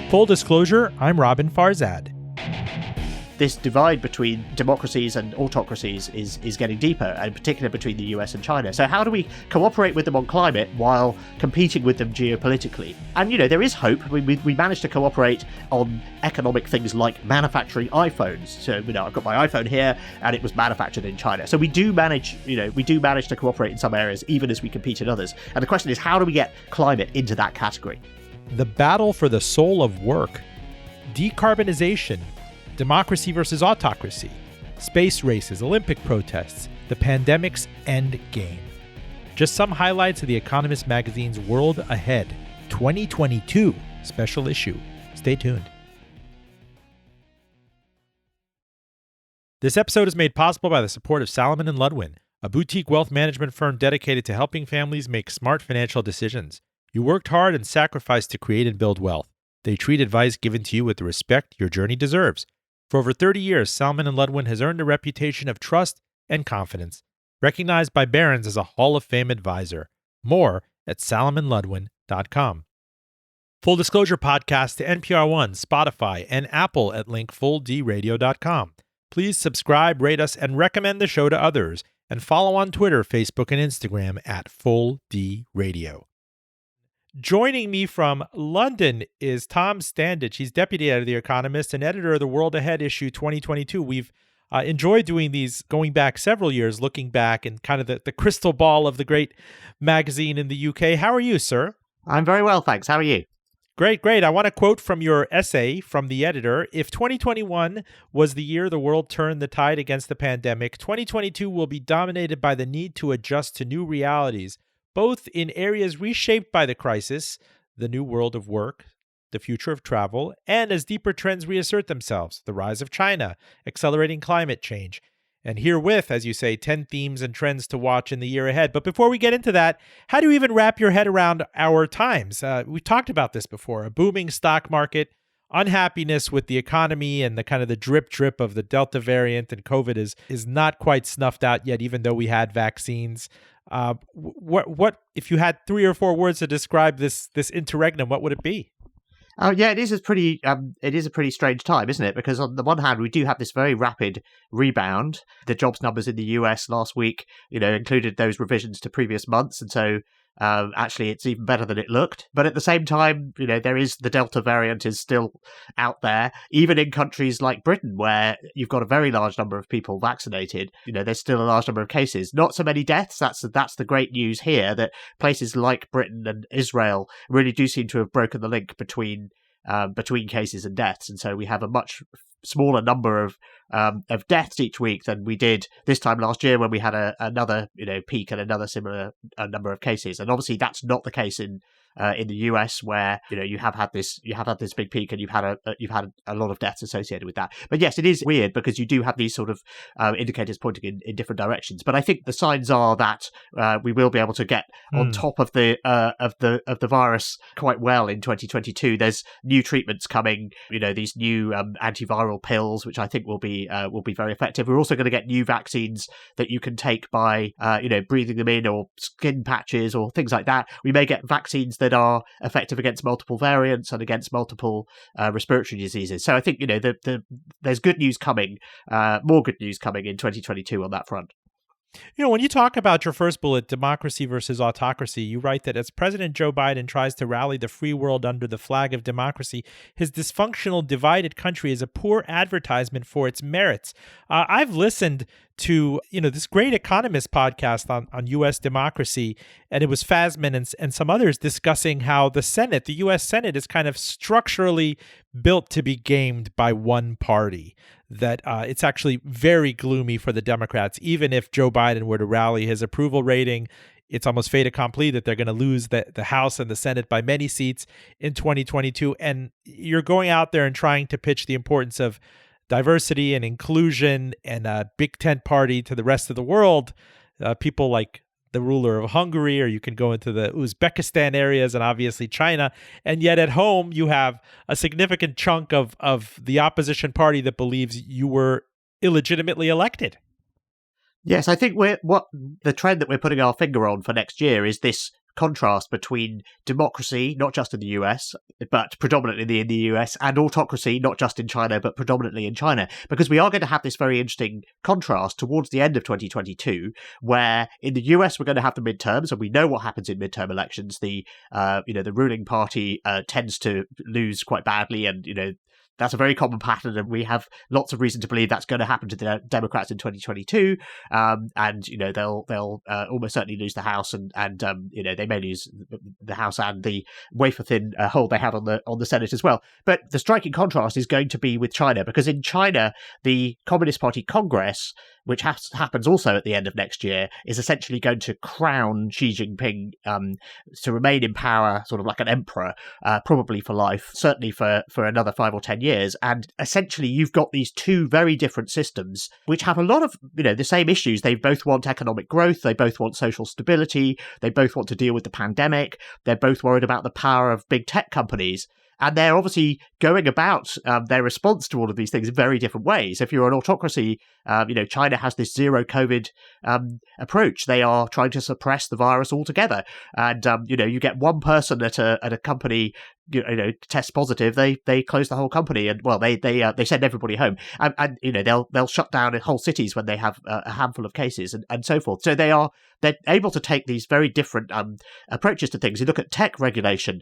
Full disclosure, I'm Robin Farzad. This divide between democracies and autocracies is getting deeper, and in particular between the US and China. So how do we cooperate with them on climate while competing with them geopolitically? And, there is hope. We managed to cooperate on economic things like manufacturing iPhones. So, I've got my iPhone here and it was manufactured in China. So we do manage to cooperate in some areas, even as we compete in others. And the question is, how do we get climate into that category? The battle for the soul of work, decarbonization, democracy versus autocracy, space races, Olympic protests, the pandemic's end game. Just some highlights of the Economist magazine's World Ahead 2022 special issue. Stay tuned. This episode is made possible by the support of Salomon & Ludwin, a boutique wealth management firm dedicated to helping families make smart financial decisions. You worked hard and sacrificed to create and build wealth. They treat advice given to you with the respect your journey deserves. For over 30 years, Salomon & Ludwin has earned a reputation of trust and confidence, recognized by Barron's as a Hall of Fame advisor. More at salomonludwin.com. Full Disclosure podcast to NPR One, Spotify, and Apple at link fulldradio.com. Please subscribe, rate us, and recommend the show to others. And follow on Twitter, Facebook, and Instagram at FullDRadio. Joining me from London is Tom Standage. He's deputy editor of The Economist and editor of the World Ahead issue 2022. We've enjoyed doing these going back several years, looking back and kind of the crystal ball of the great magazine in the UK. How are you, sir? I'm very well, thanks. How are you? Great. I want to quote from your essay from the editor. If 2021 was the year the world turned the tide against the pandemic, 2022 will be dominated by the need to adjust to new realities, both in areas reshaped by the crisis, the new world of work, the future of travel, and as deeper trends reassert themselves, the rise of China, accelerating climate change. And herewith, as you say, 10 themes and trends to watch in the year ahead. But before we get into that, how do you even wrap your head around our times? We've talked about this before, a booming stock market, unhappiness with the economy, and the kind of the drip of the Delta variant and COVID is not quite snuffed out yet, even though we had vaccines. What if you had 3 or 4 words to describe this interregnum, what would it be? Oh yeah, it is a pretty strange time, isn't it? Because on the one hand, we do have this very rapid rebound. The jobs numbers in the US last week, included those revisions to previous months, and so actually it's even better than it looked. But at the same time, there is the Delta variant is still out there, even in countries like Britain, where you've got a very large number of people vaccinated. There's still a large number of cases, not so many deaths. That's the great news here, that places like Britain and Israel really do seem to have broken the link between cases and deaths, and so we have a much smaller number of deaths each week than we did this time last year, when we had another peak and another similar number of cases. And obviously that's not the case in the US, where you have had this big peak and you've had a lot of deaths associated with that. But yes, it is weird because you do have these sort of indicators pointing in different directions. But I think the signs are that we will be able to get on top of the virus quite well in 2022. There's new treatments coming, these new antiviral pills, which I think will be very effective. We're also going to get new vaccines that you can take by breathing them in, or skin patches or things like that. We may get vaccines that are effective against multiple variants and against multiple respiratory diseases. So I think there's good news coming, more good news coming in 2022 on that front. When you talk about your first bullet, democracy versus autocracy, you write that as President Joe Biden tries to rally the free world under the flag of democracy, his dysfunctional, divided country is a poor advertisement for its merits. I've listened to this great Economist podcast on U.S. democracy, and it was Fasman and some others discussing how the U.S. Senate is kind of structurally built to be gamed by one party, that it's actually very gloomy for the Democrats. Even if Joe Biden were to rally his approval rating, it's almost fait accompli that they're going to lose the House and the Senate by many seats in 2022. And you're going out there and trying to pitch the importance of diversity and inclusion and a big tent party to the rest of the world. People like the ruler of Hungary, or you can go into the Uzbekistan areas and obviously China. And yet at home, you have a significant chunk of the opposition party that believes you were illegitimately elected. Yes, I think what the trend that we're putting our finger on for next year is this contrast between democracy, not just in the US, but predominantly in the US, and autocracy, not just in China, but predominantly in China. Because we are going to have this very interesting contrast towards the end of 2022, where in the US we're going to have the midterms, and we know what happens in midterm elections. The ruling party tends to lose quite badly, and that's a very common pattern, and we have lots of reason to believe that's going to happen to the Democrats in 2022. And they'll almost certainly lose the House, and they may lose the House and the wafer thin hold they have on the Senate as well. But the striking contrast is going to be with China, because in China the Communist Party Congress, which happens also at the end of next year, is essentially going to crown Xi Jinping to remain in power, sort of like an emperor, probably for life, certainly for another 5 or 10 years. And essentially you've got these two very different systems which have a lot of the same issues. They both want economic growth, they both want social stability, they both want to deal with the pandemic, they're both worried about the power of big tech companies. And they're obviously going about their response to all of these things in very different ways. If you're an autocracy, China has this zero COVID approach. They are trying to suppress the virus altogether. And, you get one person at a company, tests positive, they close the whole company, and they send everybody home. And they'll shut down whole cities when they have a handful of cases and so forth. So they're able to take these very different approaches to things. You look at tech regulation.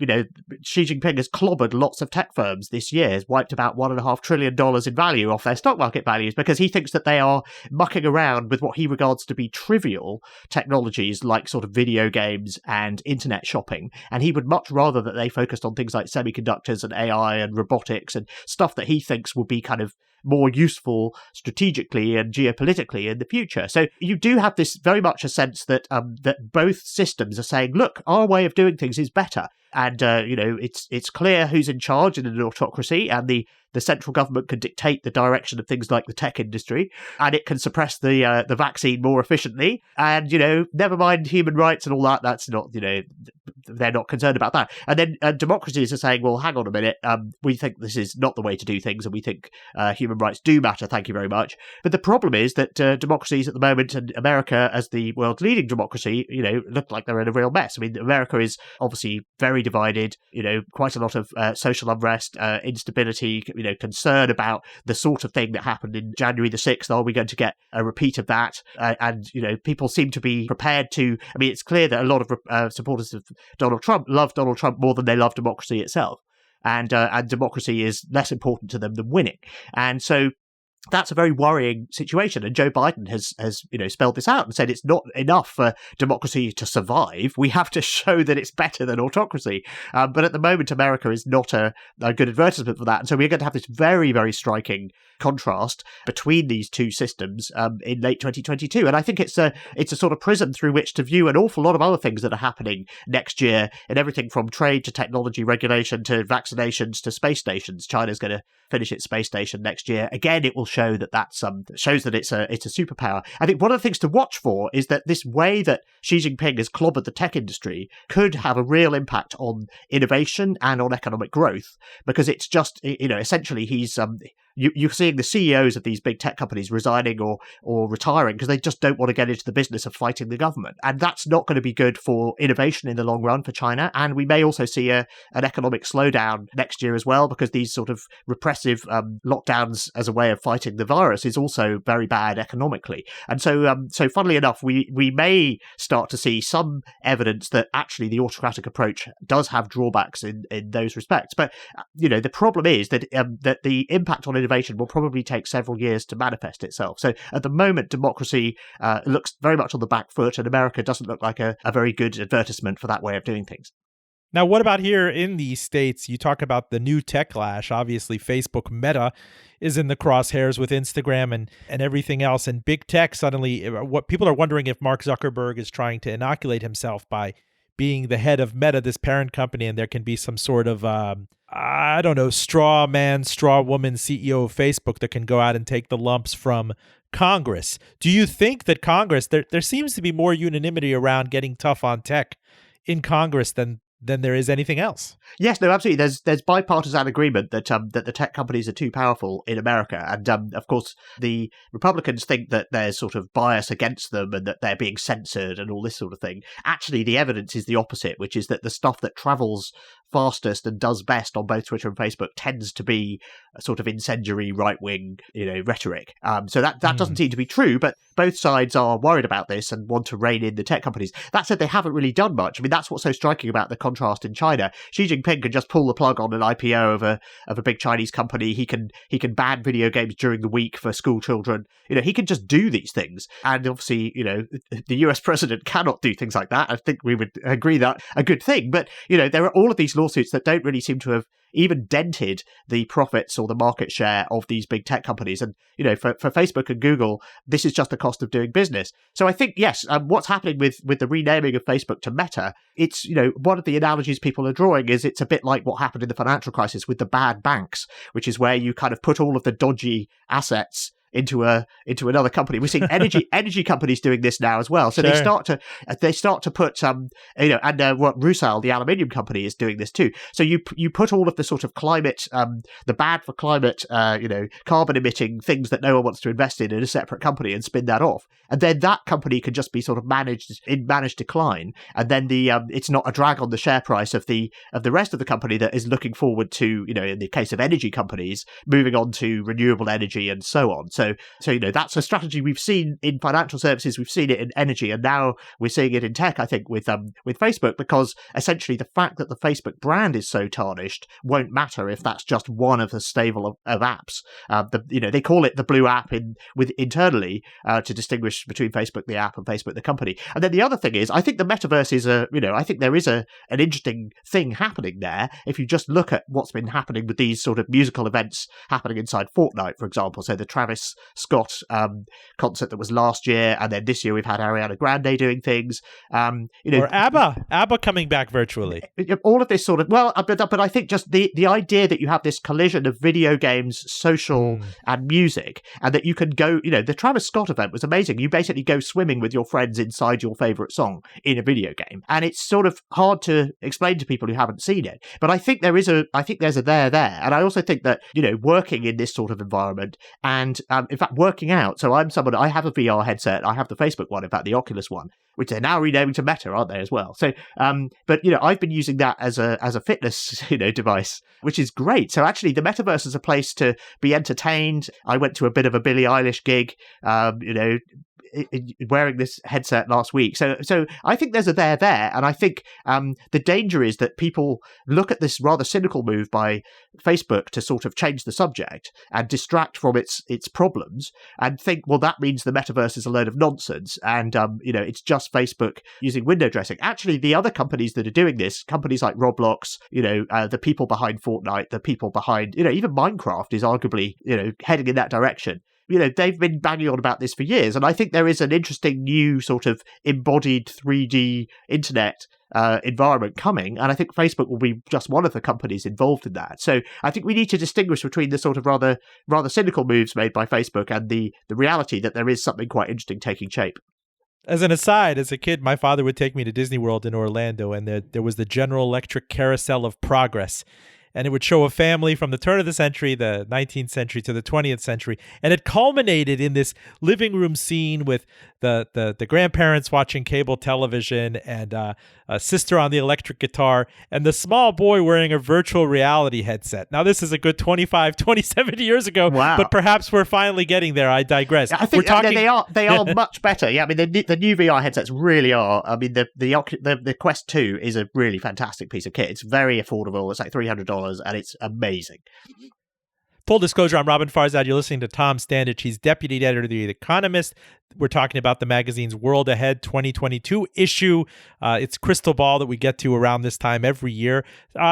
Xi Jinping has clobbered lots of tech firms this year, has wiped about $1.5 trillion in value off their stock market values, because he thinks that they are mucking around with what he regards to be trivial technologies like sort of video games and internet shopping. And he would much rather that they focused on things like semiconductors and AI and robotics and stuff that he thinks will be kind of more useful strategically and geopolitically in the future. So you do have this very much a sense that that both systems are saying, look, our way of doing things is better. And, it's clear who's in charge in an autocracy, and the central government can dictate the direction of things like the tech industry, and it can suppress the vaccine more efficiently. And, never mind human rights and all that. That's not, they're not concerned about that. And then democracies are saying, well, hang on a minute. We think this is not the way to do things, and we think human rights do matter. Thank you very much. But the problem is that democracies at the moment, and America as the world's leading democracy, look like they're in a real mess. I mean, America is obviously very divided, quite a lot of social unrest, instability, concern about the sort of thing that happened in January the 6th. Are we going to get a repeat of that? And people seem to be prepared to, it's clear that a lot of supporters of Donald Trump love Donald Trump more than they love democracy itself. And democracy is less important to them than winning. And so that's a very worrying situation. And Joe Biden has spelled this out and said it's not enough for democracy to survive. We have to show that it's better than autocracy. But at the moment, America is not a good advertisement for that. And so we're going to have this very, very striking contrast between these two systems in late 2022. And I think it's a sort of prism through which to view an awful lot of other things that are happening next year, and everything from trade to technology regulation to vaccinations to space stations. China's going to finish its space station next year. Again, it will show that shows that it's a superpower. I think one of the things to watch for is that this way that Xi Jinping has clobbered the tech industry could have a real impact on innovation and on economic growth, because it's just, essentially he's you're seeing the CEOs of these big tech companies resigning or retiring because they just don't want to get into the business of fighting the government. And that's not going to be good for innovation in the long run for China. And we may also see an economic slowdown next year as well, because these sort of repressive lockdowns as a way of fighting the virus is also very bad economically. And so funnily enough, we may start to see some evidence that actually the autocratic approach does have drawbacks in those respects. But, the problem is that the impact on innovation will probably take several years to manifest itself. So at the moment, democracy looks very much on the back foot, and America doesn't look like a very good advertisement for that way of doing things. Now, what about here in the States? You talk about the new tech clash. Obviously, Facebook Meta is in the crosshairs with Instagram and everything else. And big tech suddenly, what people are wondering if Mark Zuckerberg is trying to inoculate himself by being the head of Meta, this parent company, and there can be some sort of, straw man, straw woman CEO of Facebook that can go out and take the lumps from Congress. Do you think that Congress, there seems to be more unanimity around getting tough on tech in Congress than there is anything else? Yes, no, absolutely. There's bipartisan agreement that that the tech companies are too powerful in America, and of course the Republicans think that there's sort of bias against them and that they're being censored and all this sort of thing. Actually, the evidence is the opposite, which is that the stuff that travels fastest and does best on both Twitter and Facebook tends to be a sort of incendiary right-wing, rhetoric. So that doesn't seem to be true, but both sides are worried about this and want to rein in the tech companies. That said, they haven't really done much. I mean, that's what's so striking about the contrast in China. Xi Jinping can just pull the plug on an IPO of a big Chinese company. He can ban video games during the week for school children. He can just do these things. And obviously, the US president cannot do things like that. I think we would agree that a good thing. But, there are all of these lawsuits that don't really seem to have even dented the profits or the market share of these big tech companies. And, for Facebook and Google, this is just the cost of doing business. So I think, yes, what's happening with the renaming of Facebook to Meta, it's, one of the analogies people are drawing is it's a bit like what happened in the financial crisis with the bad banks, which is where you kind of put all of the dodgy assets into another company. We're seeing energy companies doing this now as well. So Sure. they start to put and what Rusal, the aluminium company, is doing this too. So you put all of the sort of climate, the bad for climate, carbon emitting things that no one wants to invest in a separate company and spin that off, and then that company can just be sort of managed decline, and then it's not a drag on the share price of the rest of the company that is looking forward to, in the case of energy companies, moving on to renewable energy and so on. So that's a strategy we've seen in financial services, we've seen it in energy, and now we're seeing it in tech, I think, with Facebook, because essentially the fact that the Facebook brand is so tarnished won't matter if that's just one of the stable of apps. They call it the blue app internally to distinguish between Facebook the app and Facebook the company. And then the other thing is, I think the metaverse is I think there is an interesting thing happening there. If you just look at what's been happening with these sort of musical events happening inside Fortnite, for example, so the Travis Scott concert that was last year, and then this year we've had Ariana Grande doing things. Or ABBA coming back virtually. All of this sort of, but I think just the idea that you have this collision of video games, social, and music, and that you can go, the Travis Scott event was amazing. You basically go swimming with your friends inside your favorite song in a video game, and it's sort of hard to explain to people who haven't seen it. But I think there's a there, and I also think that working in this sort of environment and in fact, working out. So I have a VR headset. I have the Facebook one, in fact, the Oculus one, which they're now renaming to Meta, aren't they, as well? So, but I've been using that as a fitness, device, which is great. So actually, the metaverse is a place to be entertained. I went to a bit of a Billie Eilish gig, wearing this headset last week. So I think there's a there, and I think the danger is that people look at this rather cynical move by Facebook to sort of change the subject and distract from its problems and think, well, that means the metaverse is a load of nonsense and it's just Facebook using window dressing. Actually, the other companies that are doing this, companies like Roblox, the people behind Fortnite, the people behind, even Minecraft is arguably, heading in that direction. They've been banging on about this for years. And I think there is an interesting new sort of embodied 3D internet environment coming. And I think Facebook will be just one of the companies involved in that. So I think we need to distinguish between the sort of rather cynical moves made by Facebook and the reality that there is something quite interesting taking shape. As an aside, as a kid, my father would take me to Disney World in Orlando, and there was the General Electric Carousel of Progress. And it would show a family from the turn of the century, the 19th century to the 20th century. And it culminated in this living room scene with the grandparents watching cable television and a sister on the electric guitar and the small boy wearing a virtual reality headset. Now, this is a good 25, 27 years ago, wow. But perhaps we're finally getting there. I digress. I think they are much better. Yeah, I mean, the new VR headsets really are. I mean, the Quest 2 is a really fantastic piece of kit. It's very affordable. It's like $300. And it's amazing. Full disclosure, I'm Robin Farzad. You're listening to Tom Standage. He's deputy editor of The Economist. We're talking about the magazine's World Ahead 2022 issue. It's Crystal Ball that we get to around this time every year.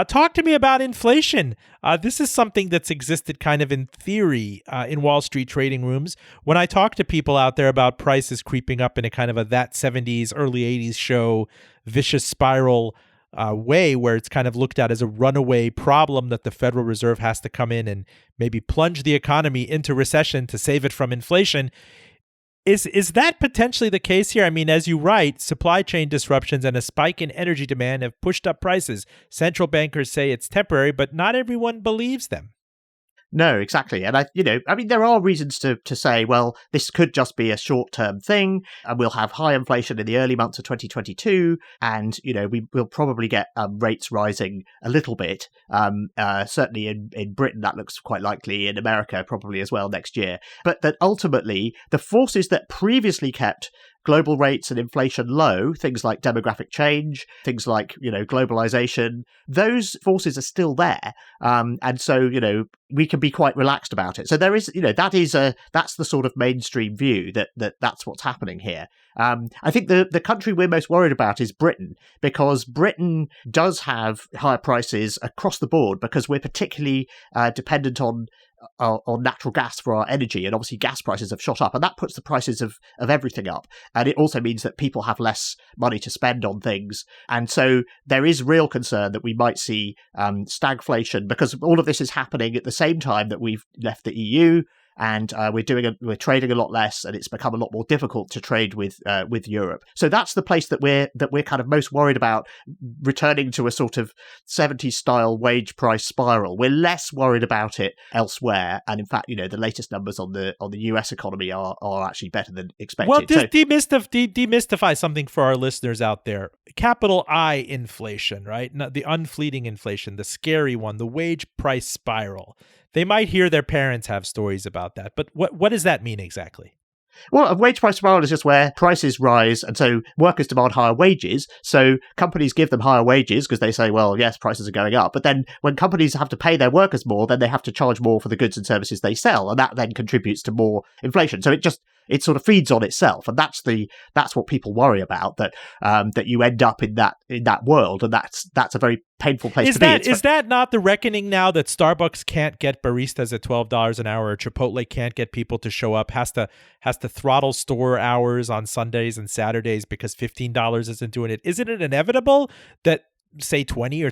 Talk to me about inflation. This is something that's existed kind of in theory in Wall Street trading rooms. When I talk to people out there about prices creeping up in a kind of that 70s, early 80s show, vicious spiral way where it's kind of looked at as a runaway problem that the Federal Reserve has to come in and maybe plunge the economy into recession to save it from inflation. Is that potentially the case here? I mean, as you write, supply chain disruptions and a spike in energy demand have pushed up prices. Central bankers say it's temporary, but not everyone believes them. No, exactly. And there are reasons to say, well, this could just be a short-term thing, and we'll have high inflation in the early months of 2022, and, we will probably get rates rising a little bit. Certainly in Britain, that looks quite likely. In America, probably as well next year. But that ultimately, the forces that previously kept global rates and inflation low, things like demographic change, things like, globalization, those forces are still there. And so, we can be quite relaxed about it. So there is, that's the sort of mainstream view that's what's happening here. I think the country we're most worried about is Britain, because Britain does have higher prices across the board because we're particularly dependent on natural gas for our energy, and obviously gas prices have shot up, and that puts the prices of everything up. And it also means that people have less money to spend on things, and so there is real concern that we might see stagflation, because all of this is happening at the same time that we've left the EU. And we're trading a lot less, and it's become a lot more difficult to trade with Europe. So that's the place that we're kind of most worried about, returning to a sort of 70s style wage price spiral. We're less worried about it elsewhere, and in fact, the latest numbers on the US economy are actually better than expected. Well, just demystify something for our listeners out there. Capital I inflation, right? Not the unfleeting inflation, the scary one, the wage price spiral. They might hear their parents have stories about that, but what does that mean exactly? Well, a wage price spiral is just where prices rise, and so workers demand higher wages. So companies give them higher wages because they say, well, yes, prices are going up. But then when companies have to pay their workers more, then they have to charge more for the goods and services they sell, and that then contributes to more inflation. So it sort of feeds on itself, and that's what people worry about, that you end up in that world, and that's a very painful place to be. Is that not the reckoning now, that Starbucks can't get baristas at $12 an hour, or Chipotle can't get people to show up, has to throttle store hours on Sundays and Saturdays because $15 isn't doing it? Isn't it inevitable that, say, 20 or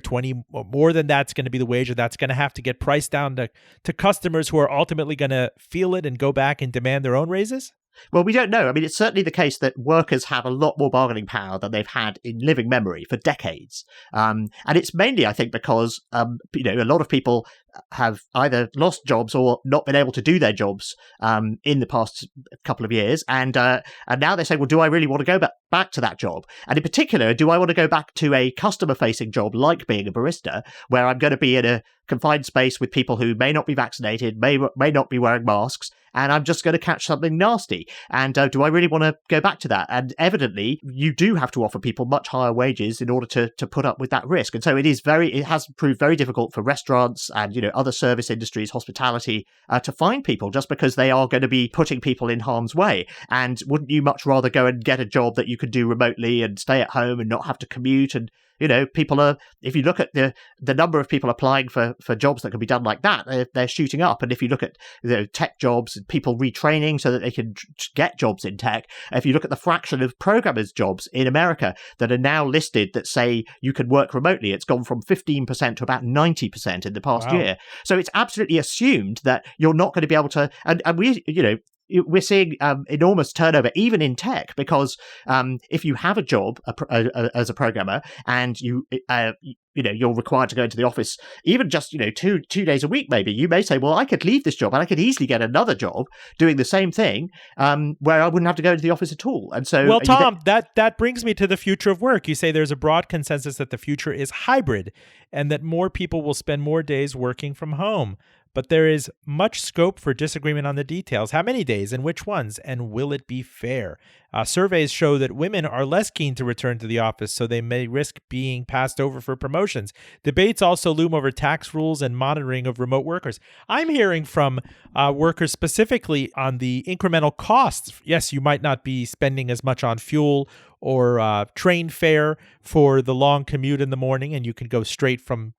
more than that's going to be the wage, or that's going to have to get priced down to customers who are ultimately going to feel it and go back and demand their own raises? Well, we don't know. I mean, it's certainly the case that workers have a lot more bargaining power than they've had in living memory for decades. And it's mainly, I think, because, a lot of people have either lost jobs or not been able to do their jobs in the past couple of years. And now they say, well, do I really want to go back to that job? And in particular, do I want to go back to a customer-facing job like being a barista, where I'm going to be in a confined space with people who may not be vaccinated, may not be wearing masks, and I'm just going to catch something nasty? And do I really want to go back to that? And evidently, you do have to offer people much higher wages in order to put up with that risk. And so it has proved very difficult for restaurants and other service industries, hospitality, to find people, just because they are going to be putting people in harm's way. And wouldn't you much rather go and get a job that you could do remotely and stay at home and not have to commute? And people are, if you look at the number of people applying for jobs that can be done like that, they're shooting up. And if you look at tech jobs and people retraining so that they can get jobs in tech, if you look at the fraction of programmers' jobs in America that are now listed that say you can work remotely, it's gone from 15% to about 90% in the past year. So it's absolutely assumed that you're not going to be able to, and we're seeing enormous turnover even in tech, because if you have a job as a programmer and you're required to go into the office even just 2 days a week, maybe you may say, well, I could leave this job and I could easily get another job doing the same thing where I wouldn't have to go into the office at all. And so, well, Tom, that brings me to the future of work. You say there's a broad consensus that the future is hybrid and that more people will spend more days working from home. But there is much scope for disagreement on the details. How many days and which ones? And will it be fair? Surveys show that women are less keen to return to the office, so they may risk being passed over for promotions. Debates also loom over tax rules and monitoring of remote workers. I'm hearing from workers specifically on the incremental costs. Yes, you might not be spending as much on fuel or train fare for the long commute in the morning, and you can go straight from,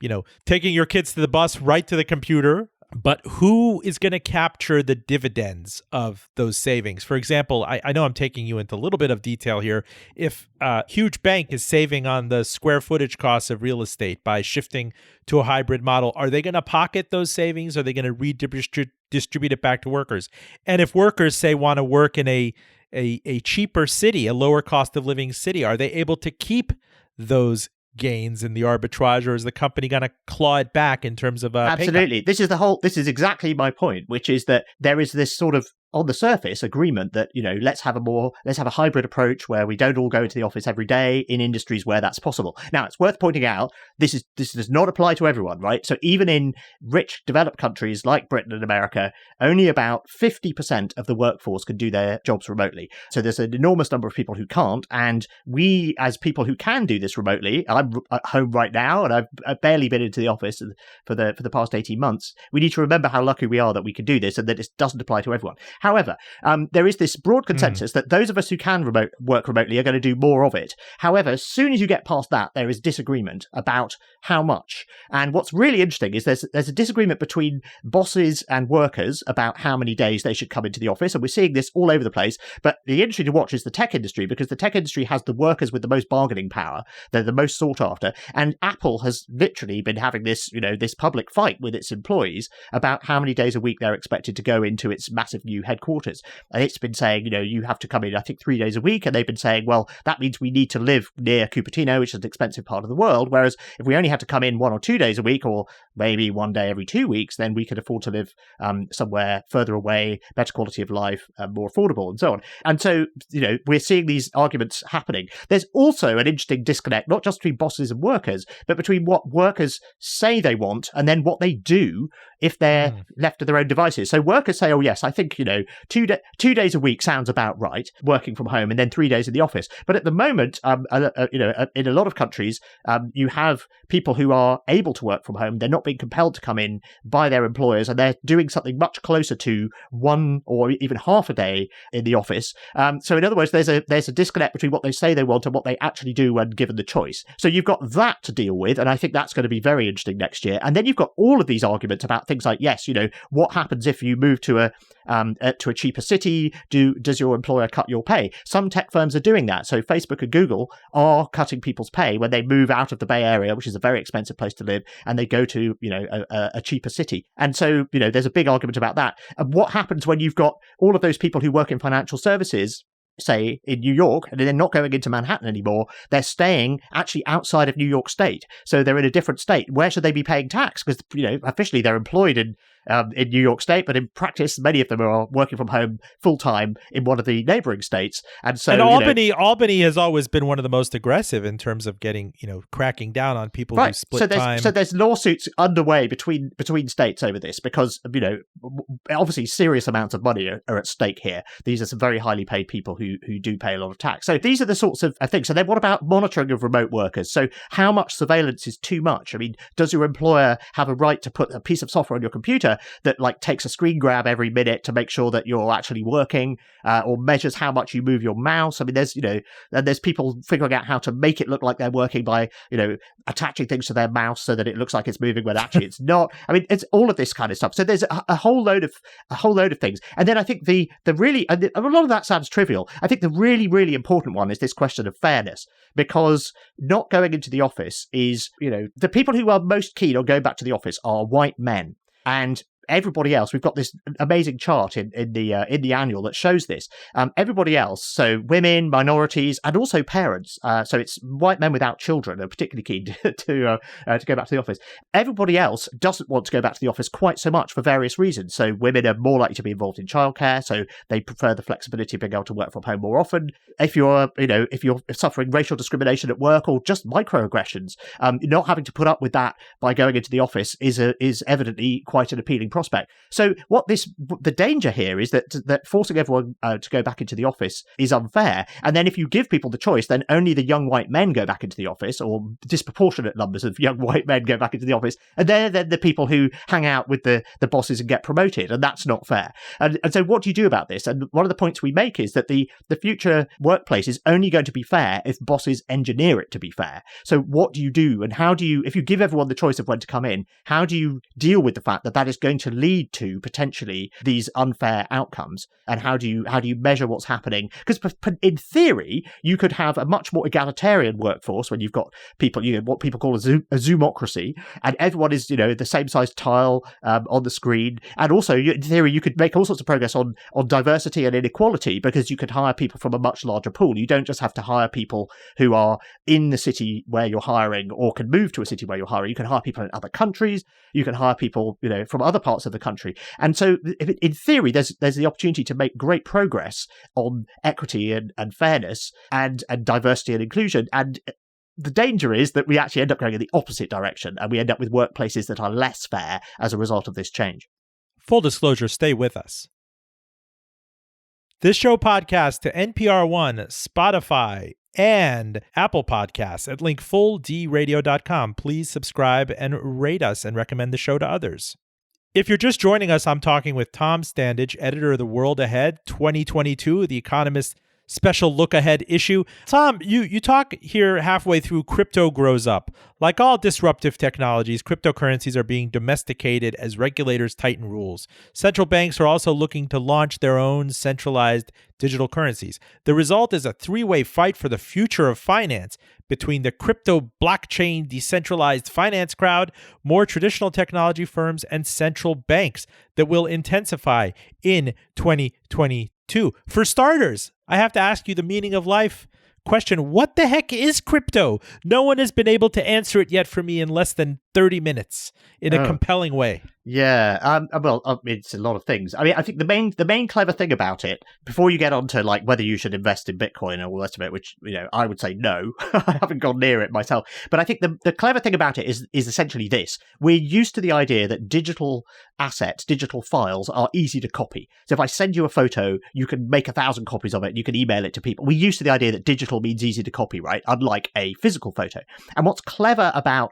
taking your kids to the bus right to the computer. But who is going to capture the dividends of those savings? For example, I know I'm taking you into a little bit of detail here. If a huge bank is saving on the square footage costs of real estate by shifting to a hybrid model, are they going to pocket those savings? Or are they going to redistribute it back to workers? And if workers, say, want to work in a a cheaper city, a lower cost of living city? Are they able to keep those gains in the arbitrage, or is the company going to claw it back in terms of Absolutely. This is exactly my point, which is that there is this sort of, on the surface, agreement that, let's have a hybrid approach where we don't all go into the office every day in industries where that's possible. Now, it's worth pointing out, this does not apply to everyone, right? So even in rich, developed countries like Britain and America, only about 50% of the workforce can do their jobs remotely. So there's an enormous number of people who can't. And we, as people who can do this remotely, I'm at home right now, and I've barely been into the office for the past 18 months. We need to remember how lucky we are that we can do this and that it doesn't apply to everyone. However, there is this broad consensus that those of us who can work remotely are going to do more of it. However, as soon as you get past that, there is disagreement about how much. And what's really interesting is there's a disagreement between bosses and workers about how many days they should come into the office. And we're seeing this all over the place. But the industry to watch is the tech industry, because the tech industry has the workers with the most bargaining power. They're the most sought after. And Apple has literally been having this, this public fight with its employees about how many days a week they're expected to go into its massive new headquarters. And it's been saying, you have to come in, I think, 3 days a week. And they've been saying, well, that means we need to live near Cupertino, which is an expensive part of the world. Whereas if we only had to come in 1 or 2 days a week, or maybe one day every 2 weeks, then we could afford to live somewhere further away, better quality of life, more affordable, and so on. And so, we're seeing these arguments happening. There's also an interesting disconnect, not just between bosses and workers, but between what workers say they want and then what they do if they're left to their own devices. So workers say, oh, yes, I think, 2 days a week sounds about right, working from home, and then 3 days in the office. But at the moment, in a lot of countries, you have people who are able to work from home. They're not being compelled to come in by their employers, and they're doing something much closer to 1 or even half a day in the office. So in other words, there's a disconnect between what they say they want and what they actually do when given the choice. So you've got that to deal with, and I think that's going to be very interesting next year. And then you've got all of these arguments about things like, yes, what happens if you move to a cheaper city? Does your employer cut your pay? Some tech firms are doing that. So Facebook and Google are cutting people's pay when they move out of the Bay Area, which is a very expensive place to live, and they go to a cheaper city. And so there's a big argument about that. And what happens when you've got all of those people who work in financial services, say in New York, and they're not going into Manhattan anymore? They're staying actually outside of New York State. So they're in a different state. Where should they be paying tax? Because, officially they're employed in New York State, but in practice, many of them are working from home full time in one of the neighboring states. And so, Albany has always been one of the most aggressive in terms of getting, cracking down on people who split time. So there's lawsuits underway between states over this because, obviously serious amounts of money are at stake here. These are some very highly paid people who do pay a lot of tax. So these are the sorts of things. So then what about monitoring of remote workers? So how much surveillance is too much? I mean, does your employer have a right to put a piece of software on your computer that takes a screen grab every minute to make sure that you're actually working, or measures how much you move your mouse? I mean, there's people figuring out how to make it look like they're working by, attaching things to their mouse so that it looks like it's moving when actually it's not. I mean, it's all of this kind of stuff. So there's a whole load of things. And then I think a lot of that sounds trivial. I think the really, really important one is this question of fairness, because not going into the office is, the people who are most keen on going back to the office are white men. And everybody else, we've got this amazing chart in the annual that shows this. Everybody else, so women, minorities, and also parents. So it's white men without children are particularly keen to go back to the office. Everybody else doesn't want to go back to the office quite so much for various reasons. So women are more likely to be involved in childcare, so they prefer the flexibility of being able to work from home more often. If you're suffering racial discrimination at work or just microaggressions, not having to put up with that by going into the office is evidently quite an appealing prospect. So the danger here is that forcing everyone to go back into the office is unfair. And then if you give people the choice, then only the young white men go back into the office, or disproportionate numbers of young white men go back into the office. And they're then the people who hang out with the bosses and get promoted. And that's not fair. And so what do you do about this? And one of the points we make is that the future workplace is only going to be fair if bosses engineer it to be fair. So what do you do? And how do you, if you give everyone the choice of when to come in, how do you deal with the fact that is going to lead to potentially these unfair outcomes? And how do you measure what's happening? Because in theory, you could have a much more egalitarian workforce when you've got people, what people call a zoomocracy, and everyone is, the same size tile on the screen. And also, in theory, you could make all sorts of progress on diversity and inequality, because you could hire people from a much larger pool. You don't just have to hire people who are in the city where you're hiring or can move to a city where you're hiring. You can hire people in other countries. You can hire people, from other parts of the country. And so in theory, there's the opportunity to make great progress on equity and fairness and diversity and inclusion. And the danger is that we actually end up going in the opposite direction, and we end up with workplaces that are less fair as a result of this change. Full disclosure, stay with us. This show podcast to NPR One, Spotify, and Apple Podcasts at link fulldradio.com. Please subscribe and rate us and recommend the show to others. If you're just joining us, I'm talking with Tom Standage, editor of The World Ahead 2022, The Economist special look-ahead issue. Tom, you talk here halfway through crypto grows up. Like all disruptive technologies, cryptocurrencies are being domesticated as regulators tighten rules. Central banks are also looking to launch their own centralized digital currencies. The result is a three-way fight for the future of finance between the crypto blockchain decentralized finance crowd, more traditional technology firms, and central banks that will intensify in 2022. For starters, I have to ask you the meaning of life question. What the heck is crypto? No one has been able to answer it yet for me in less than 30 minutes in a compelling way. Yeah, well, it's a lot of things. I mean, I think the main clever thing about it, before you get on to like whether you should invest in Bitcoin and all the rest of it, which I would say no, I haven't gone near it myself. But I think the clever thing about it is essentially this: we're used to the idea that digital assets, digital files, are easy to copy. So if I send you a photo, you can make 1,000 copies of it, and you can email it to people. We're used to the idea that digital means easy to copy, right? Unlike a physical photo. And what's clever about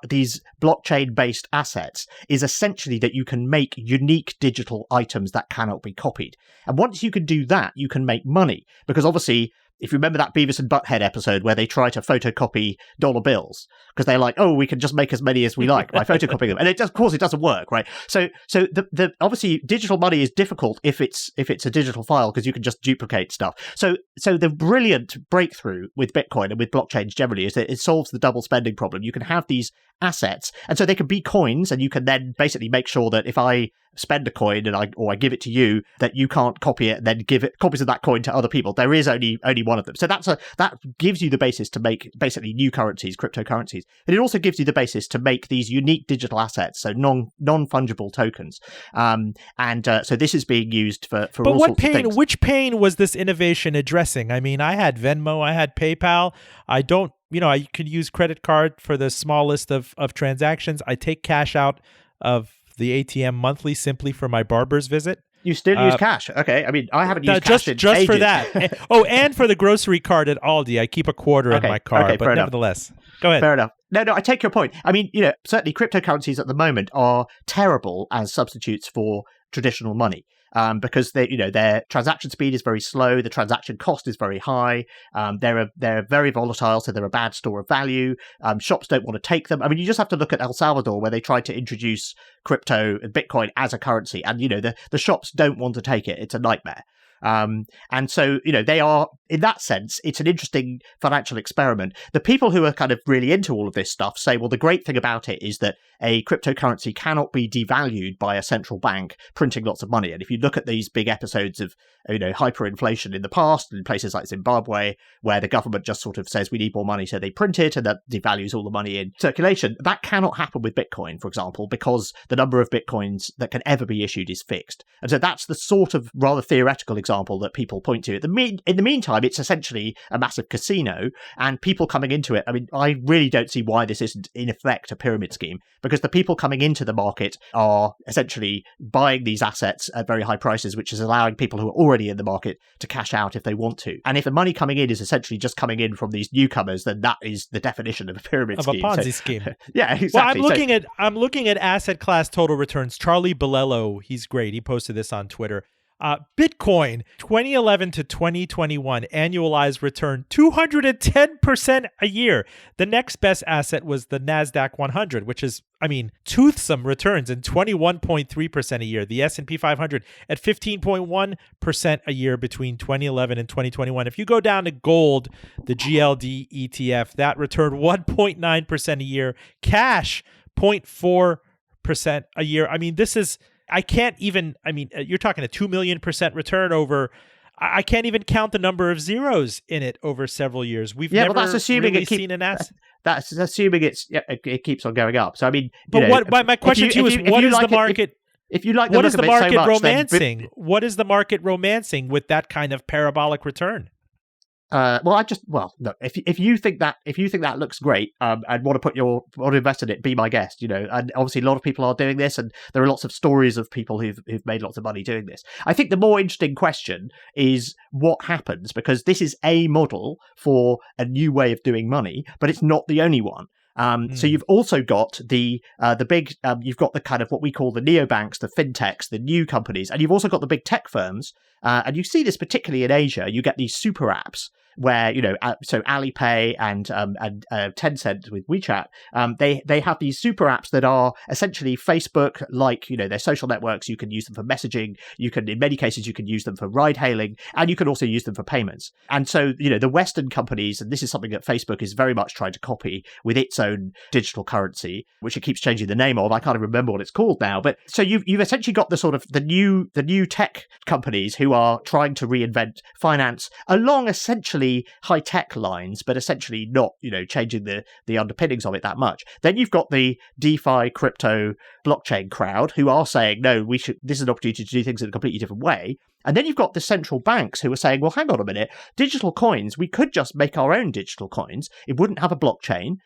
these blockchain-based assets is essentially that you can make unique digital items that cannot be copied. And once you can do that, you can make money. Because obviously, if you remember that Beavis and Butthead episode where they try to photocopy dollar bills, because they're like, oh, we can just make as many as we like by photocopying them. And of course, it doesn't work, right? So the obviously digital money is difficult if it's a digital file, because you can just duplicate stuff. So the brilliant breakthrough with Bitcoin and with blockchains generally is that it solves the double spending problem. You can have these assets, and so they can be coins, and you can then basically make sure that if I spend a coin and I give it to you, that you can't copy it and then give it copies of that coin to other people. There is only one of them. So that gives you the basis to make basically new currencies, cryptocurrencies. And it also gives you the basis to make these unique digital assets, so non-fungible tokens. So this is being used for but all sorts of things. Which pain was this innovation addressing? I mean, I had Venmo, I had PayPal. I don't, I could use credit card for the smallest of transactions. I take cash out of the ATM monthly simply for my barber's visit. You still use cash? Okay. I mean, I haven't used cash in just ages. For that. And for the grocery card at Aldi. I keep a quarter in my car, but nevertheless. Go ahead. Fair enough. No, I take your point. I mean, certainly cryptocurrencies at the moment are terrible as substitutes for traditional money. Because their transaction speed is very slow, the transaction cost is very high, they're very volatile, so they're a bad store of value. Shops don't want to take them. I mean, you just have to look at El Salvador, where they tried to introduce crypto and Bitcoin as a currency, and the shops don't want to take it. It's a nightmare. And so, they are, in that sense, it's an interesting financial experiment. The people who are kind of really into all of this stuff say, well, the great thing about it is that a cryptocurrency cannot be devalued by a central bank printing lots of money. And if you look at these big episodes of, hyperinflation in the past in places like Zimbabwe, where the government just sort of says we need more money, so they print it, and that devalues all the money in circulation. That cannot happen with Bitcoin, for example, because the number of Bitcoins that can ever be issued is fixed. And so that's the sort of rather theoretical example that people point to. In the meantime, it's essentially a massive casino, and people coming into it. I mean, I really don't see why this isn't in effect a pyramid scheme, because the people coming into the market are essentially buying these assets at very high prices, which is allowing people who are already in the market to cash out if they want to. And if the money coming in is essentially just coming in from these newcomers, then that is the definition of a pyramid scheme. Of a Ponzi scheme. Yeah, exactly. Well, I'm looking at asset class total returns. Charlie Bilello, he's great. He posted this on Twitter. Bitcoin, 2011 to 2021, annualized return 210% a year. The next best asset was the NASDAQ 100, which is, toothsome returns in 21.3% a year. The S&P 500 at 15.1% a year between 2011 and 2021. If you go down to gold, the GLD ETF, that returned 1.9% a year. Cash, 0.4% a year. You're talking a 2 million% return over. I can't even count the number of zeros in it over several years. We've never that's assuming really seen an asset. That's assuming it keeps on going up. So my question to you is, what is the market? If you like, what is the market romancing? Then, what is the market romancing with that kind of parabolic return? If you think that looks great, and want to invest in it, be my guest, and obviously a lot of people are doing this, and there are lots of stories of people who've made lots of money doing this. I think the more interesting question is what happens, because this is a model for a new way of doing money, but it's not the only one. So you've also got the big, you've got the kind of what we call the neobanks, the fintechs, the new companies, and you've also got the big tech firms. And you see this particularly in Asia. You get these super apps where, so Alipay and Tencent with WeChat, they have these super apps that are essentially Facebook, like, they're social networks. You can use them for messaging. In many cases, you can use them for ride hailing, and you can also use them for payments. And so, the Western companies, and this is something that Facebook is very much trying to copy with its own digital currency, which it keeps changing the name of. I can't even remember what it's called now. But so you've essentially got the sort of the new tech companies who are trying to reinvent finance along essentially high-tech lines, but essentially not, changing the underpinnings of it that much. Then you've got the DeFi, crypto, blockchain crowd who are saying, no, this is an opportunity to do things in a completely different way. And then you've got the central banks who are saying, well, hang on a minute, digital coins, we could just make our own digital coins. It wouldn't have a blockchain.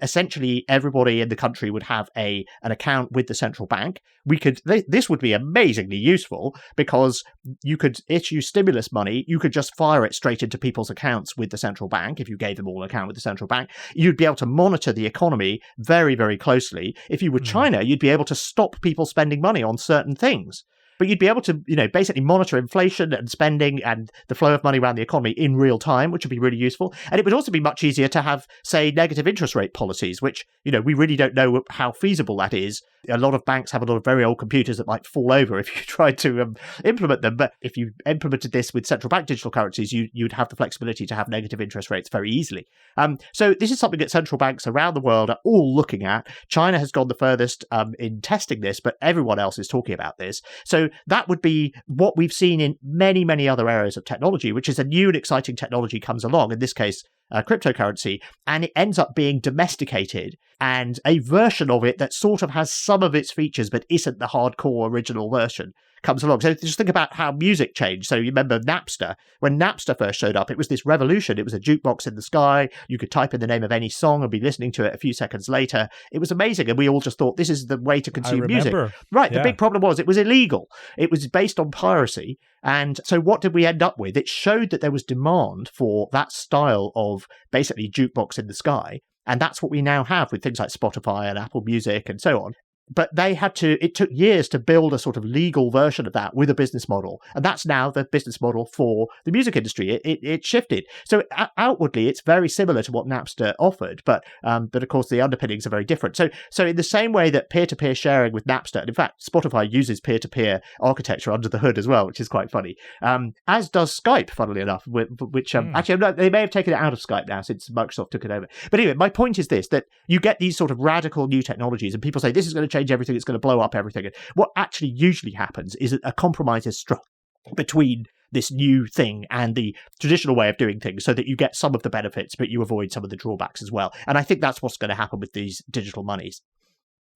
Essentially, everybody in the country would have an account with the central bank. This would be amazingly useful because you could issue stimulus money. You could just fire it straight into people's accounts with the central bank. If you gave them all an account with the central bank, you'd be able to monitor the economy very, very closely. If you were China, you'd be able to stop people spending money on certain things. But you'd be able to, basically monitor inflation and spending and the flow of money around the economy in real time, which would be really useful. And it would also be much easier to have, say, negative interest rate policies, which, we really don't know how feasible that is. A lot of banks have a lot of very old computers that might fall over if you tried to implement them. But if you implemented this with central bank digital currencies, you'd have the flexibility to have negative interest rates very easily. So this is something that central banks around the world are all looking at. China has gone the furthest in testing this, but everyone else is talking about this. So that would be what we've seen in many, many other areas of technology, which is a new and exciting technology comes along, in this case, cryptocurrency, and it ends up being domesticated, and a version of it that sort of has some of its features but isn't the hardcore original version comes along. So just think about how music changed. So you remember Napster. When Napster first showed up, it was this revolution. It was a jukebox in the sky. You could type in the name of any song and be listening to it a few seconds later. It was amazing. And we all just thought this is the way to consume music. Right. Yeah. The big problem was it was illegal. It was based on piracy. And so what did we end up with? It showed that there was demand for that style of basically jukebox in the sky. And that's what we now have with things like Spotify and Apple Music and so on. But it took years to build a sort of legal version of that with a business model. And that's now the business model for the music industry. It shifted. So outwardly, it's very similar to what Napster offered. But of course, the underpinnings are very different. So in the same way that peer-to-peer sharing with Napster, and in fact, Spotify uses peer-to-peer architecture under the hood as well, which is quite funny, as does Skype, funnily enough, which actually, they may have taken it out of Skype now since Microsoft took it over. But anyway, my point is this, that you get these sort of radical new technologies and people say, this is going to change everything, it's going to blow up everything. And what actually usually happens is that a compromise is struck between this new thing and the traditional way of doing things so that you get some of the benefits, but you avoid some of the drawbacks as well. And I think that's what's going to happen with these digital monies.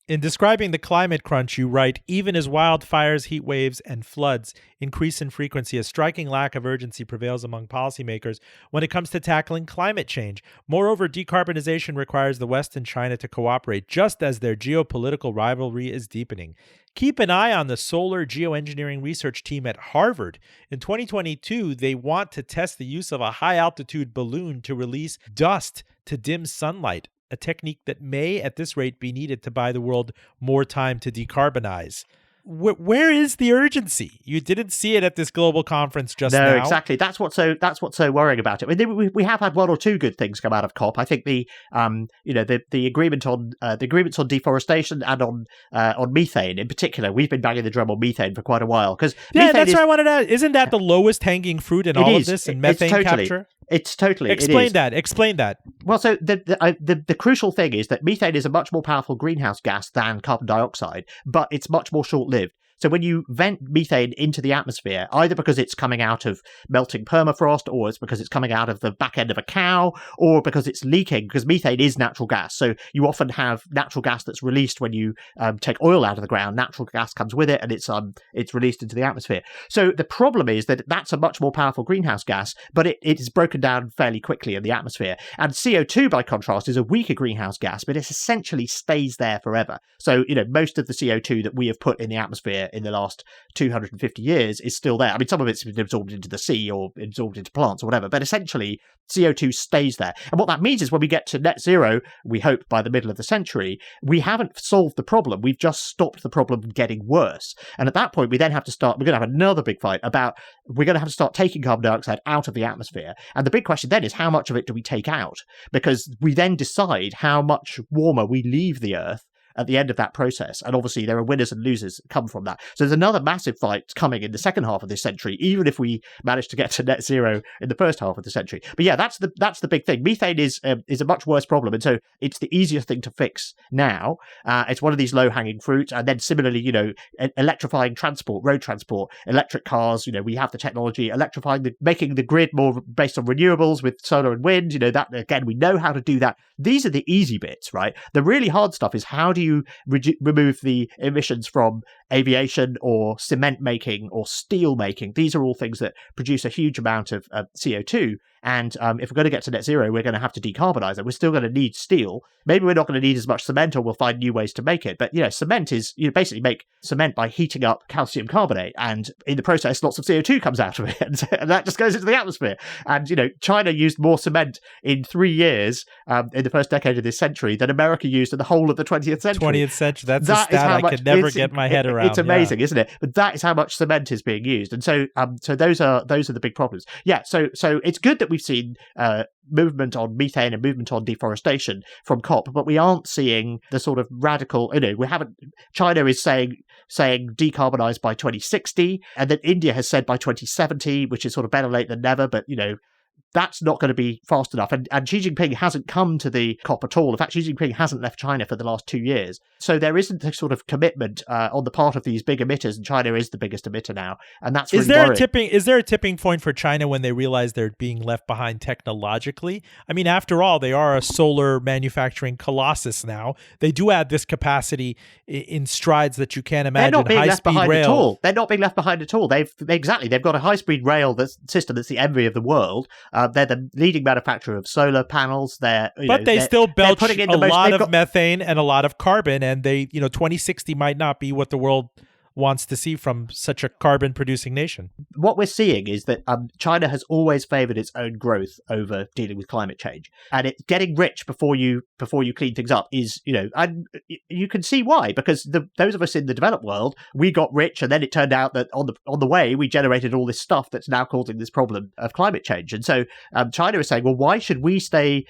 In describing the climate crunch, you write, even as wildfires, heat waves, and floods increase in frequency, a striking lack of urgency prevails among policymakers when it comes to tackling climate change. Moreover, decarbonization requires the West and China to cooperate, just as their geopolitical rivalry is deepening. Keep an eye on the solar geoengineering research team at Harvard. In 2022, they want to test the use of a high-altitude balloon to release dust to dim sunlight, a technique that may, at this rate, be needed to buy the world more time to decarbonize. Where is the urgency? You didn't see it at this global conference just now. No, exactly. That's what's so worrying about it. I mean, we have had one or two good things come out of COP. I think the agreement on the agreements on deforestation and on methane in particular. We've been banging the drum on methane for quite a while because that's what I wanted to add. Isn't that the lowest hanging fruit in all of this in methane capture? It's totally. Explain that. Well, so the crucial thing is that methane is a much more powerful greenhouse gas than carbon dioxide, but it's much more short-lived. So when you vent methane into the atmosphere, either because it's coming out of melting permafrost, or it's because it's coming out of the back end of a cow, or because it's leaking, because methane is natural gas. So you often have natural gas that's released when you take oil out of the ground. Natural gas comes with it, and it's released into the atmosphere. So the problem is that that's a much more powerful greenhouse gas, but it is broken down fairly quickly in the atmosphere. And CO2, by contrast, is a weaker greenhouse gas, but it essentially stays there forever. So, most of the CO2 that we have put in the atmosphere in the last 250 years is still there. I mean, some of it's been absorbed into the sea or absorbed into plants or whatever, but essentially CO2 stays there. And what that means is when we get to net zero, we hope by the middle of the century, we haven't solved the problem. We've just stopped the problem getting worse. And at that point, we're going to have another big fight about, we're going to have to start taking carbon dioxide out of the atmosphere. And the big question then is, how much of it do we take out? Because we then decide how much warmer we leave the Earth at the end of that process. And obviously there are winners and losers that come from that. So there's another massive fight coming in the second half of this century, even if we manage to get to net zero in the first half of the century. But yeah, that's the big thing. Methane is a much worse problem. And so it's the easiest thing to fix now. It's one of these low-hanging fruits. And then similarly, electrifying transport, road transport, electric cars, we have the technology, electrifying, making the grid more based on renewables with solar and wind, that again, we know how to do that. These are the easy bits, right? The really hard stuff is, how do you remove the emissions from aviation or cement making or steel making? These are all things that produce a huge amount of CO2. And if we're going to get to net zero, we're going to have to decarbonize it. We're still going to need steel. Maybe we're not going to need as much cement, or we'll find new ways to make it. But, cement is, basically make cement by heating up calcium carbonate. And in the process, lots of CO2 comes out of it. And that just goes into the atmosphere. And, China used more cement in 3 years in the first decade of this century than America used in the whole of the 20th century. 20th century. That's a stat I could never get my head around. It's amazing, isn't it? But that is how much cement is being used. And so those are the big problems. Yeah, so it's good that we've seen movement on methane and movement on deforestation from COP, but we aren't seeing the sort of radical, China is saying decarbonize by 2060, and then India has said by 2070, which is sort of better late than never, but that's not going to be fast enough. And Xi Jinping hasn't come to the COP at all. In fact, Xi Jinping hasn't left China for the last 2 years. So there isn't a sort of commitment on the part of these big emitters, and China is the biggest emitter now. And that's really worrying. Is there a tipping point for China when they realize they're being left behind technologically? I mean, after all, they are a solar manufacturing colossus now. They do add this capacity in strides that you can't imagine. They're not being left behind rail. at all. They're not being left behind at all. They've got a high-speed rail system that's the envy of the world. They're the leading manufacturer of solar panels. But they still belch a lot of methane and a lot of carbon, and 2060 might not be what the world wants to see from such a carbon-producing nation. What we're seeing is that China has always favored its own growth over dealing with climate change, and it's getting rich before you clean things up is, and you can see why, because those of us in the developed world, we got rich, and then it turned out that on the way we generated all this stuff that's now causing this problem of climate change. And so China is saying, well, why should we stay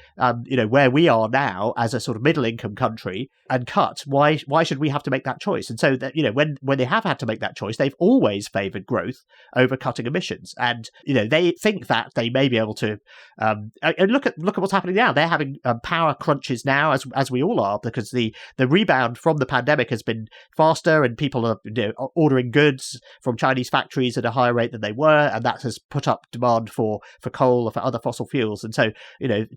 where we are now as a sort of middle income country and cut? Why should we have to make that choice? And so that when they have had to make that choice, they've always favored growth over cutting emissions. And they think that they may be able to and look at what's happening now. They're having power crunches now, as we all are, because the rebound from the pandemic has been faster, and people are ordering goods from Chinese factories at a higher rate than they were, and that has put up demand for coal or for other fossil fuels. And so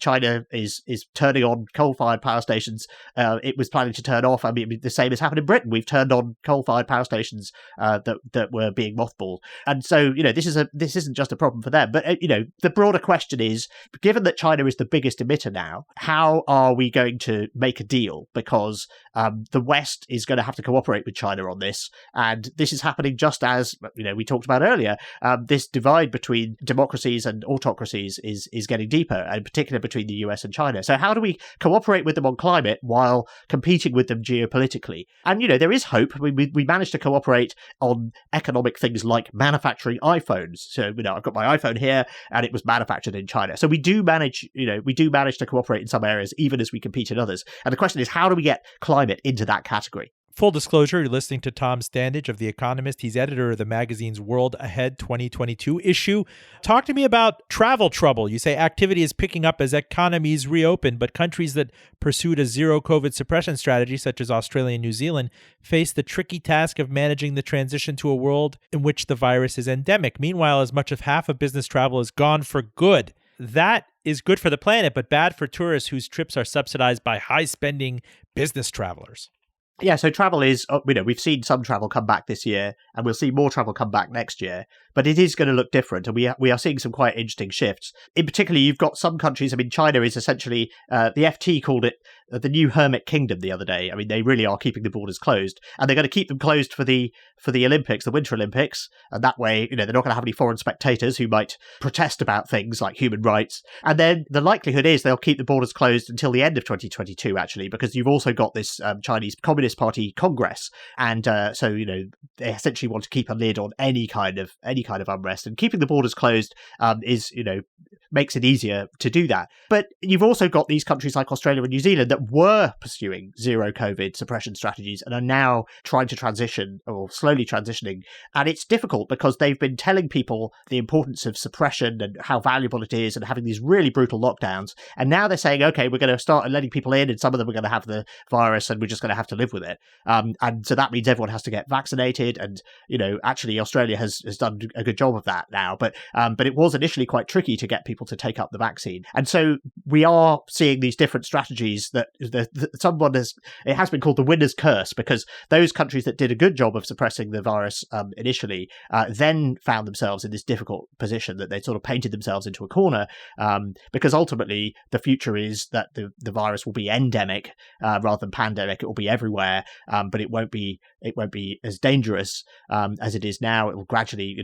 China is turning on coal-fired power stations. It was planning to turn off. I mean, the same has happened in Britain. We've turned on coal-fired power stations that were being mothballed. And so this isn't just a problem for them, but the broader question is, given that China is the biggest emitter now, how are we going to make a deal? Because the West is going to have to cooperate with China on this, and this is happening just as we talked about earlier. This divide between democracies and autocracies is getting deeper, and particularly between the US and China. So how do we cooperate with them on climate while competing with them geopolitically? And there is hope. We managed to cooperate cooperate on economic things like manufacturing iPhones. So, I've got my iPhone here and it was manufactured in China. So we do manage to cooperate in some areas, even as we compete in others. And the question is, how do we get climate into that category? Full disclosure, you're listening to Tom Standage of The Economist. He's editor of the magazine's World Ahead 2022 issue. Talk to me about travel trouble. You say activity is picking up as economies reopen, but countries that pursued a zero COVID suppression strategy, such as Australia and New Zealand, face the tricky task of managing the transition to a world in which the virus is endemic. Meanwhile, as much of half of business travel is gone for good. That is good for the planet, but bad for tourists whose trips are subsidized by high-spending business travelers. Yeah, so travel is, we've seen some travel come back this year, and we'll see more travel come back next year, but it is going to look different, and we are seeing some quite interesting shifts. In particular, you've got some countries, China is essentially, the FT called it the new hermit kingdom the other day. They really are keeping the borders closed, and they're going to keep them closed for the Olympics, the Winter Olympics, and that way, they're not going to have any foreign spectators who might protest about things like human rights. And then the likelihood is they'll keep the borders closed until the end of 2022, actually, because you've also got this Chinese Communist Party Congress, and so they essentially want to keep a lid on any kind of unrest, and keeping the borders closed is makes it easier to do that. But you've also got these countries like Australia and New Zealand that were pursuing zero COVID suppression strategies and are now trying to transition, or slowly transitioning. And it's difficult because they've been telling people the importance of suppression and how valuable it is, and having these really brutal lockdowns. And now they're saying, okay, we're going to start letting people in, and some of them are going to have the virus, and we're just going to have to live with it. And so that means everyone has to get vaccinated. And, actually Australia has done a good job of that now. But it was initially quite tricky to get people to take up the vaccine. And so we are seeing these different strategies that it has been called the winner's curse, because those countries that did a good job of suppressing the virus initially then found themselves in this difficult position that they sort of painted themselves into a corner, because ultimately the future is that the virus will be endemic rather than pandemic. It will be everywhere, but it won't be as dangerous as it is now. It will gradually,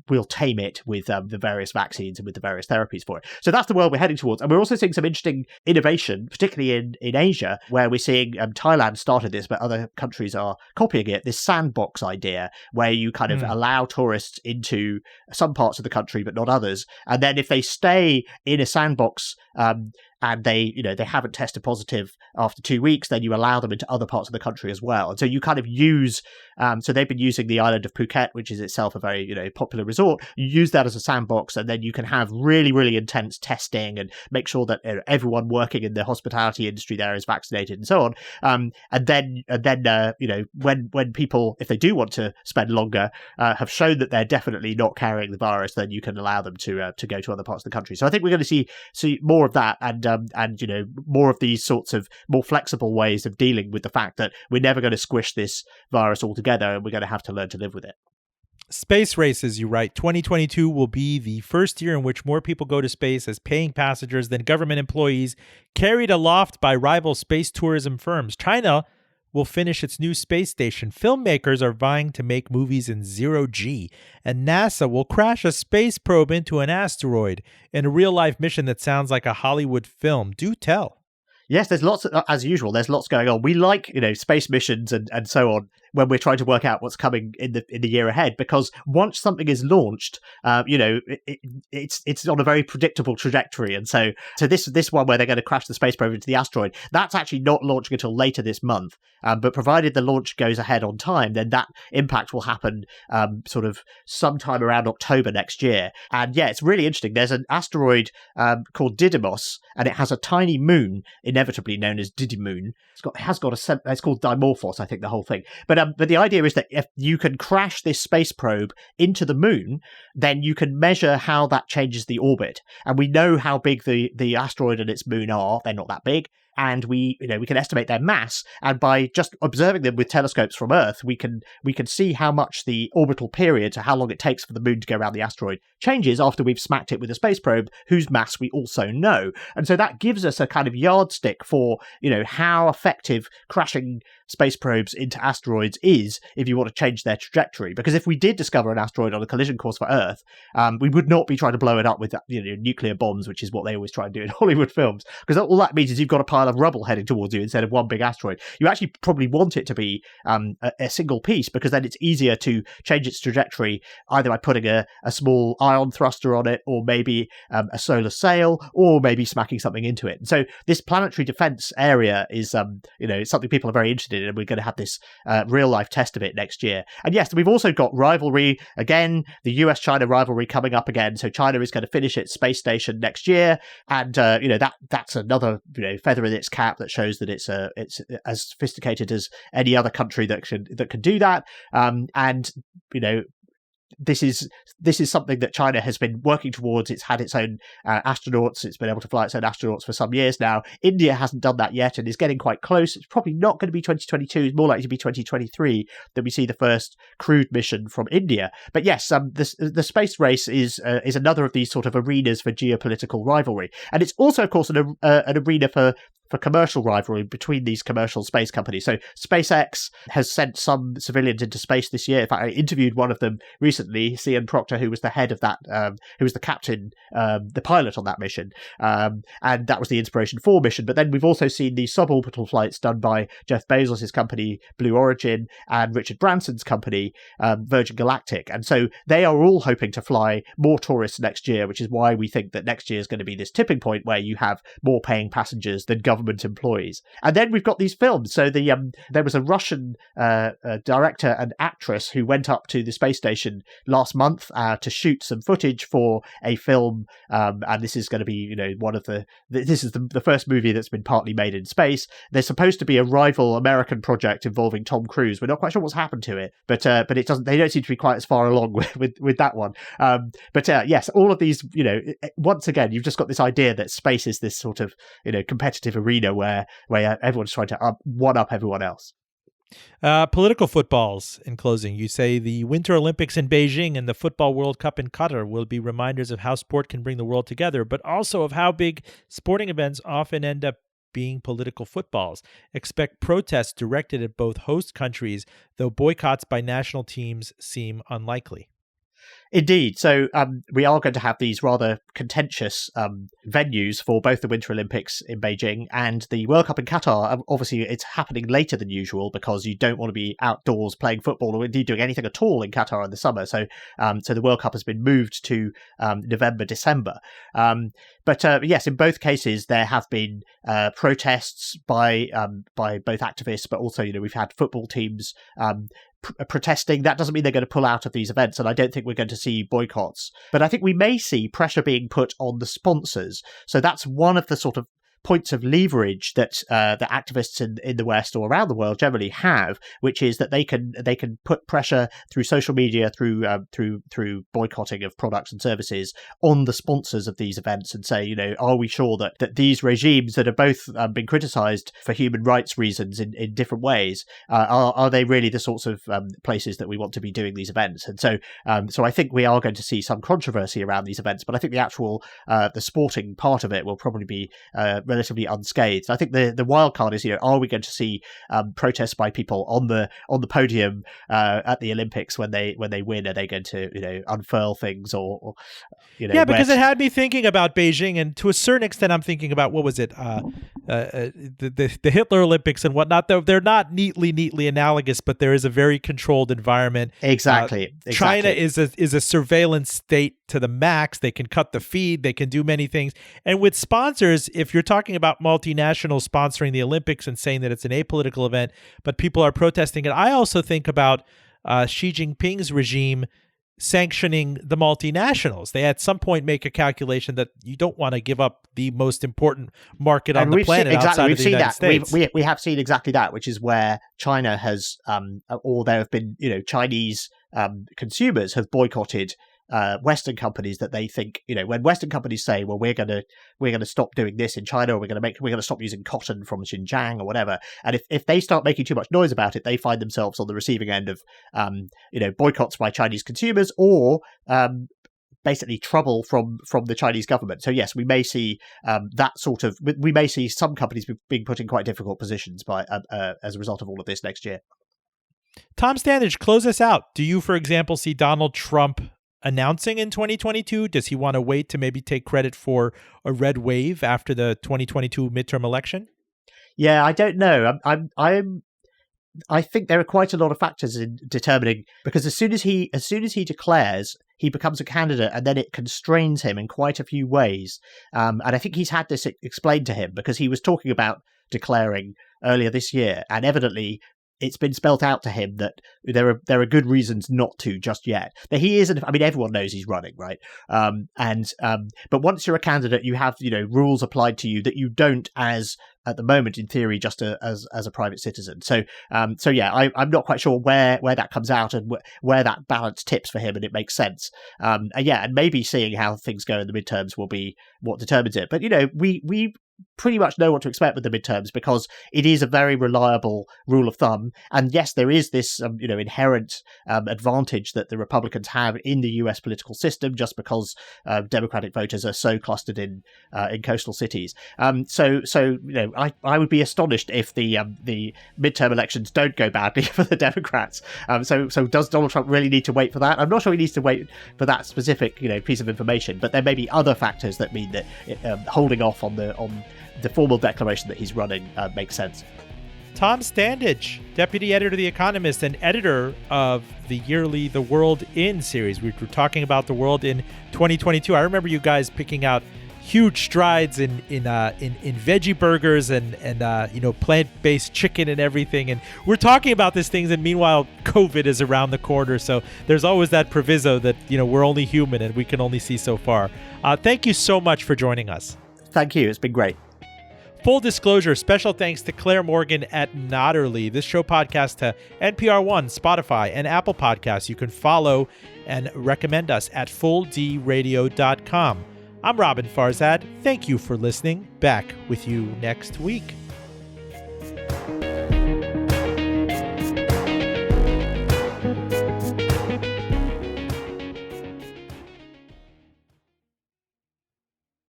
we'll tame it with the various vaccines and with the various therapies for it. So that's the world we're heading towards. And we're also seeing some interesting innovation, particularly in Asia, where we're seeing Thailand started this, but other countries are copying it. This sandbox idea, where you kind of allow tourists into some parts of the country, but not others. And then if they stay in a sandbox, and they haven't tested positive after 2 weeks, then you allow them into other parts of the country as well. And so you kind of use, so they've been using the island of Phuket, which is itself a very, popular resort. You use that as a sandbox, and then you can have really, really intense testing and make sure that everyone working in the hospitality industry there is vaccinated and so on. And then when people, if they do want to spend longer, have shown that they're definitely not carrying the virus, then you can allow them to go to other parts of the country. So I think we're going to see more of that, and more of these sorts of more flexible ways of dealing with the fact that we're never going to squish this virus altogether, and we're going to have to learn to live with it. Space races, you write. 2022 will be the first year in which more people go to space as paying passengers than government employees, carried aloft by rival space tourism firms. China will finish its new space station. Filmmakers are vying to make movies in zero-G. And NASA will crash a space probe into an asteroid in a real-life mission that sounds like a Hollywood film. Do tell. Yes, there's lots, as usual, there's lots going on. We like, space missions and so on when we're trying to work out what's coming in the year ahead, because once something is launched, it's on a very predictable trajectory. And so this one where they're going to crash the space probe into the asteroid, that's actually not launching until later this month. But provided the launch goes ahead on time, then that impact will happen sort of sometime around October next year. And yeah, it's really interesting. There's an asteroid called Didymos, and it has a tiny moon, inevitably known as Didymoon. It's called Dimorphos, I think, the whole thing. But the idea is that if you can crash this space probe into the moon, then you can measure how that changes the orbit. And we know how big the asteroid and its moon are. They're not that big. And we can estimate their mass, and by just observing them with telescopes from Earth, we can see how much the orbital period, so how long it takes for the moon to go around the asteroid, changes after we've smacked it with a space probe, whose mass we also know. And so that gives us a kind of yardstick for how effective crashing space probes into asteroids is if you want to change their trajectory. Because if we did discover an asteroid on a collision course for Earth, we would not be trying to blow it up with nuclear bombs, which is what they always try and do in Hollywood films. Because all that means is you've got to pile pile of rubble heading towards you instead of one big asteroid. You actually probably want it to be a single piece, because then it's easier to change its trajectory either by putting a small ion thruster on it, or maybe a solar sail, or maybe smacking something into it. And so this planetary defense area is it's something people are very interested in, and we're going to have this real life test of it next year. And yes, we've also got rivalry again, the US-China rivalry coming up again. So China is going to finish its space station next year, and that's another feather in its cap that shows that it's as sophisticated as any other country that can do that. This is something that China has been working towards. It's had its own astronauts. It's been able to fly its own astronauts for some years now. India hasn't done that yet and is getting quite close. It's probably not going to be 2022. It's more likely to be 2023 that we see the first crewed mission from India. But yes, the space race is another of these sort of arenas for geopolitical rivalry. And it's also, of course, an arena for commercial rivalry between these commercial space companies. So SpaceX has sent some civilians into space this year. In fact, I interviewed one of them recently, Cian Proctor, who was the head of that, who was the captain, the pilot on that mission. And that was the Inspiration 4 mission. But then we've also seen these suborbital flights done by Jeff Bezos' company, Blue Origin, and Richard Branson's company, Virgin Galactic. And so they are all hoping to fly more tourists next year, which is why we think that next year is going to be this tipping point where you have more paying passengers than government employees. And then we've got these films. So there was a Russian director and actress who went up to the space station last month to shoot some footage for a film, and this is going to be this is the first movie that's been partly made in space. There's supposed to be a rival American project involving Tom Cruise. We're not quite sure what's happened to it, but it doesn't. They don't seem to be quite as far along with that one. Yes, all of these. Once again, you've just got this idea that space is this sort of competitive arena where everyone's trying to one up everyone else. Political footballs, in closing. You say the Winter Olympics in Beijing and the Football World Cup in Qatar will be reminders of how sport can bring the world together, but also of how big sporting events often end up being political footballs. Expect protests directed at both host countries, though boycotts by national teams seem unlikely. Indeed. So we are going to have these rather contentious venues for both the Winter Olympics in Beijing and the World Cup in Qatar. Obviously, it's happening later than usual because you don't want to be outdoors playing football or indeed doing anything at all in Qatar in the summer. So the World Cup has been moved to November, December. But yes, in both cases, there have been protests by both activists, but also, we've had football teams protesting. That doesn't mean they're going to pull out of these events, and I don't think we're going to see boycotts. But I think we may see pressure being put on the sponsors. So that's one of the sort of points of leverage that the activists in the West or around the world generally have, which is that they can put pressure through social media, through boycotting of products and services on the sponsors of these events, and say, are we sure that these regimes that have both been criticized for human rights reasons in different ways, are they really the sorts of places that we want to be doing these events? And so I think we are going to see some controversy around these events, but I think the actual the sporting part of it will probably be relatively unscathed. I think the wild card is, are we going to see protests by people on the podium at the Olympics when they win? Are they going to unfurl things or because it had me thinking about Beijing, and to a certain extent, I'm thinking about what was it, the Hitler Olympics and whatnot. They're not neatly analogous, but there is a very controlled environment. Exactly. China is a surveillance state to the max. They can cut the feed. They can do many things. And with sponsors, if you're talking about multinationals sponsoring the Olympics and saying that it's an apolitical event, but people are protesting it, I also think about Xi Jinping's regime sanctioning the multinationals. They at some point make a calculation that you don't want to give up the most important market on the planet outside of the United States. We have seen exactly that, which is where China has, or there have been, Chinese consumers have boycotted Western companies that they think, when Western companies say, well, we're going to stop doing this in China, or we're going to stop using cotton from Xinjiang or whatever, and if they start making too much noise about it, they find themselves on the receiving end of boycotts by Chinese consumers, or basically trouble from the Chinese government. So yes, we may see we may see some companies being put in quite difficult positions by as a result of all of this next year. Tom Standage, close us out. Do you, for example, see Donald Trump announcing in 2022? Does he want to wait to maybe take credit for a red wave after the 2022 midterm election? Yeah, I don't know. I think there are quite a lot of factors in determining, because as soon as he declares, he becomes a candidate, and then it constrains him in quite a few ways. And I think he's had this explained to him, because he was talking about declaring earlier this year, and evidently it's been spelt out to him that there are good reasons not to just yet. That he isn't. I mean, everyone knows he's running, right? But once you're a candidate, you have rules applied to you that you don't as at the moment, in theory, just as a private citizen. So yeah, I'm not quite sure where that comes out and where that balance tips for him, and it makes sense. And maybe seeing how things go in the midterms will be what determines it. But we pretty much know what to expect with the midterms, because it is a very reliable rule of thumb. And yes, there is this inherent advantage that the Republicans have in the US political system, just because Democratic voters are so clustered in coastal cities. So I would be astonished if the midterm elections don't go badly for the Democrats. So does Donald Trump really need to wait for that? I'm not sure he needs to wait for that specific piece of information, but there may be other factors that mean that holding off on the formal declaration that he's running makes sense. Tom Standage, deputy editor of The Economist and editor of the yearly The World In series. We were talking about the world in 2022. I remember you guys picking out huge strides in veggie burgers and plant-based chicken and everything. And we're talking about these things, and meanwhile, COVID is around the corner. So there's always that proviso that we're only human and we can only see so far. Thank you so much for joining us. Thank you. It's been great. Full disclosure, special thanks to Claire Morgan at Notterly. This show podcast to NPR One, Spotify, and Apple Podcasts. You can follow and recommend us at fulldradio.com. I'm Robin Farzad. Thank you for listening. Back with you next week.